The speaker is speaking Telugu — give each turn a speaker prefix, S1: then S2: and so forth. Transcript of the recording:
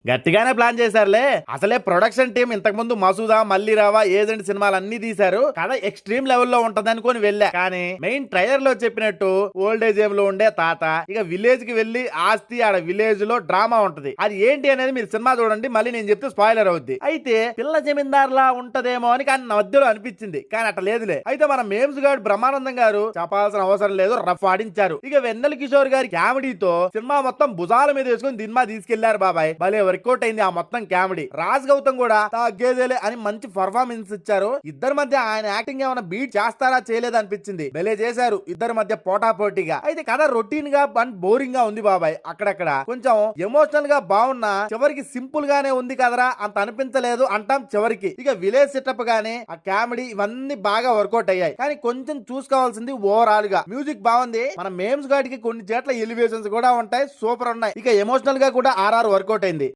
S1: గట్టిగానే ప్లాన్ చేశారులే. అసలే ప్రొడక్షన్ టీం ఇంతకు ముందు మసూదా, మళ్ళీ రావా, ఏజెంట్ సినిమాలు అన్ని తీశారు. కథ ఎక్స్ట్రీమ్ లెవెల్లో ఉంటది అనుకుని వెళ్ళా. కానీ మెయిన్ ట్రైలర్ లో చెప్పినట్టు ఓల్డేజ్ ఏం లో ఉండే తాత ఇక విలేజ్ కి వెళ్లి ఆస్తి ఆడ విలేజ్ లో డ్రామా ఉంటది. అది ఏంటి అనేది మీరు సినిమా చూడండి, మళ్ళీ నేను చెప్తే స్పాయిలర్ అవుద్ది. అయితే పిల్ల జమీందార్లా ఉంటదేమో అని కానీ నా మధ్యలో అనిపించింది, కానీ అట్లా లేదులే. అయితే మన మేమ్స్ గారు బ్రహ్మానందం గారు చెప్పాల్సిన అవసరం లేదు, రఫ్ ఆడించారు. ఇక వెన్నెల కిషోర్ గారి కామెడీతో సినిమా మొత్తం భుజాల మీద వేసుకుని సినిమా తీసుకెళ్లారు బాబాయ్. భలే వర్కౌట్ అయింది ఆ మొత్తం కామెడీ. రాజ్ గౌతమ్ కూడా తగ్గేదేలే అని మంచి పర్ఫార్మెన్స్ ఇచ్చారు. ఇద్దరి మధ్య ఆయన యాక్టింగ్ ఏమైనా బీట్ చేస్తారా చేయలేదు అనిపించింది. భలే చేశారు ఇద్దరి మధ్య పోటా పోటీగా. అయితే కథ రొటీన్ గా అండ్ బోరింగ్ గా ఉంది బాబాయ్. అక్కడక్కడ కొంచెం ఎమోషనల్ గా బాగున్నా చివరికి సింపుల్ గానే ఉంది కదరా అంత అనిపించలేదు అంటాం చివరికి. ఇక విలేజ్ సెటప్ గానీ ఆ కామెడీ ఇవన్నీ బాగా వర్కౌట్ అయ్యాయి. కానీ కొంచెం చూసుకోవాల్సింది ఓవరాల్ గా మ్యూజిక్ బాగుంది. మన మేమ్స్ గాడికి కొన్ని చేట్ల ఎలివేషన్స్ కూడా ఉంటాయి, సూపర్ ఉన్నాయి. ఇక ఎమోషనల్ గా కూడా ఆర్ఆర్ వర్కౌట్ అయింది.